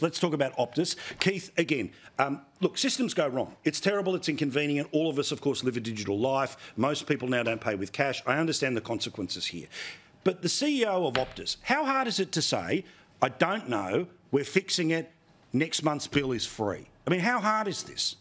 Let's talk about Optus. Keith, again, look, systems go wrong. It's terrible, it's inconvenient. All of us, of course, live a digital life. Most people now don't pay with cash. I understand the consequences here. But the CEO of Optus, how hard is it to say, I don't know, we're fixing it, next month's bill is free? I mean, how hard is this?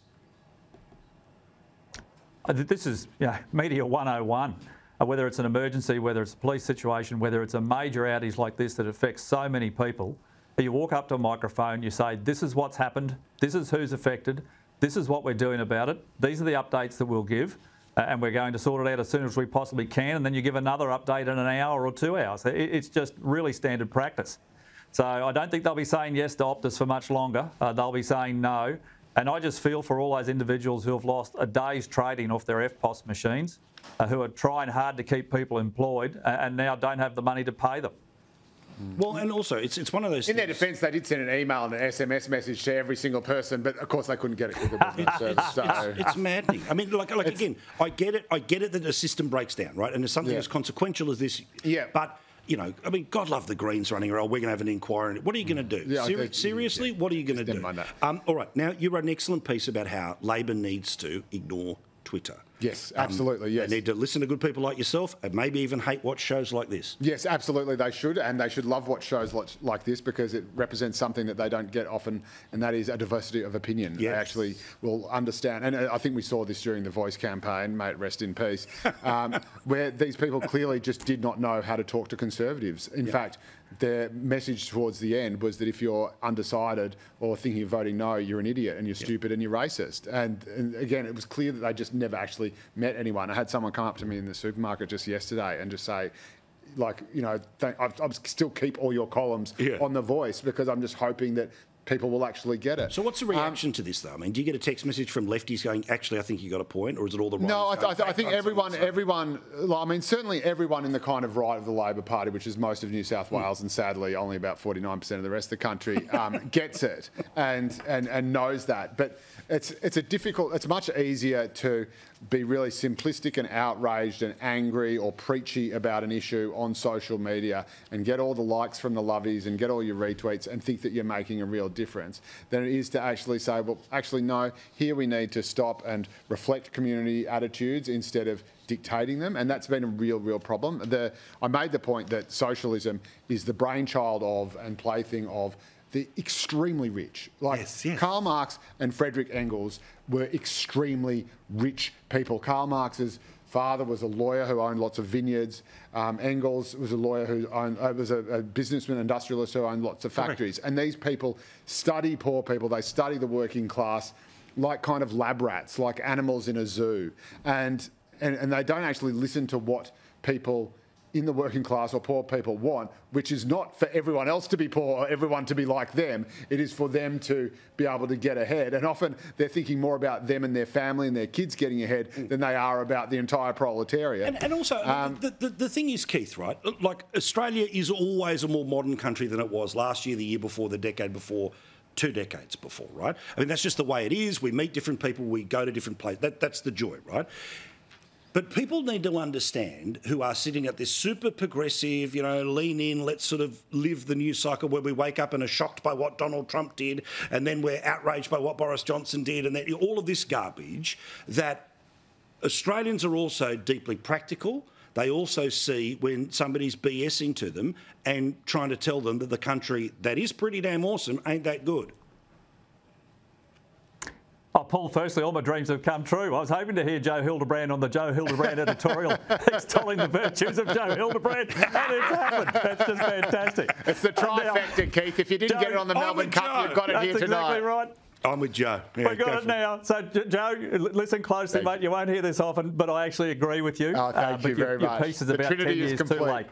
This is media 101. Whether it's an emergency, whether it's a police situation, whether it's a major outage like this that affects so many people, you walk up to a microphone, you say, this is what's happened, this is who's affected, this is what we're doing about it, these are the updates that we'll give, and we're going to sort it out as soon as we possibly can, and then you give another update in an hour or 2 hours. It's just really standard practice. So I don't think they'll be saying yes to Optus for much longer. They'll be saying no. And I just feel for all those individuals who have lost a day's trading off their FPOS machines, who are trying hard to keep people employed and now don't have the money to pay them. Well, and also, it's one of those In their defence, they did send an email and an SMS message to every single person, but of course they couldn't get it because it wasn't it's maddening. I mean, like again, I get it that a system breaks down, right? And there's something as consequential as this. Yeah. But, you know, I mean, God love the Greens running around. We're going to have an inquiry. What are you going to do? Yeah, Seriously, what are you going to do? Mind that. All right, now, you wrote an excellent piece about how Labor needs to ignore Twitter. Yes, absolutely, yes. They need to listen to good people like yourself and maybe even hate watch shows like this. Yes, absolutely they should, and they should love watch shows like this because it represents something that they don't get often, and that is a diversity of opinion. Yes. They actually will understand, and I think we saw this during the Voice campaign, may it rest in peace, where these people clearly just did not know how to talk to Conservatives. In fact, their message towards the end was that if you're undecided or thinking of voting no, you're an idiot and you're stupid and you're racist. And again, it was clear that they just never actually met anyone. I had someone come up to me in the supermarket just yesterday and just say, like, you know, I still keep all your columns on The Voice because I'm just hoping that people will actually get it. So what's the reaction to this, though? I mean, do you get a text message from lefties going, actually, I think you got a point, or is it all the right? No, I think everyone, I mean, certainly everyone in the kind of right of the Labor Party, which is most of New South Wales and sadly only about 49% of the rest of the country, gets it and knows that. But it's much easier to be really simplistic and outraged and angry or preachy about an issue on social media and get all the likes from the lovies and get all your retweets and think that you're making a real difference than it is to actually say, well, actually, no, here we need to stop and reflect community attitudes instead of dictating them, and that's been a real problem. I made the point that socialism is the brainchild of and plaything of the extremely rich. Like Karl Marx and Friedrich Engels were extremely rich people. Karl Marx's father was a lawyer who owned lots of vineyards. Engels was a lawyer who was a businessman, industrialist who owned lots of factories. And these people study poor people. They study the working class like kind of lab rats, like animals in a zoo. And they don't actually listen to what people in the working class or poor people want, which is not for everyone else to be poor or everyone to be like them. It is for them to be able to get ahead. And often they're thinking more about them and their family and their kids getting ahead than they are about the entire proletariat. And also, the thing is, Keith, right, like Australia is always a more modern country than it was last year, the year before, the decade before, 2 decades before, right? I mean, that's just the way it is. We meet different people, we go to different places. That's the joy, right? But people need to understand who are sitting at this super progressive, you know, lean in, let's sort of live the news cycle where we wake up and are shocked by what Donald Trump did and then we're outraged by what Boris Johnson did and then all of this garbage, that Australians are also deeply practical. They also see when somebody's BSing to them and trying to tell them that the country that is pretty damn awesome ain't that good. Oh, Paul, firstly, all my dreams have come true. I was hoping to hear Joe Hildebrand on the Joe Hildebrand editorial extolling the virtues of Joe Hildebrand, and it's happened. That's just fantastic. It's the trifecta, Keith. If you didn't get it on the Melbourne Cup, you've got it here tonight. That's exactly right. I'm with Joe. Yeah, we got it now. So, Joe, listen closely, mate. You won't hear this often, but I actually agree with you. Oh, thank you very much. Your piece is about 10 years too late.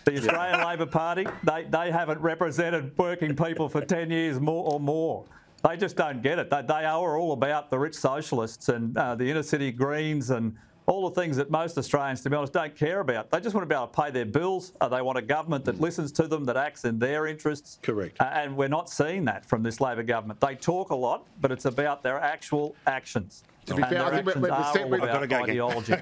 The Australian Labor Party, they haven't represented working people for 10 years more. They just don't get it. They are all about the rich socialists and the inner city Greens and all the things that most Australians, to be honest, don't care about. They just want to be able to pay their bills. They want a government that listens to them, that acts in their interests. Correct. And we're not seeing that from this Labor government. They talk a lot, but it's about their actual actions. To be fair, I think we've got ideology.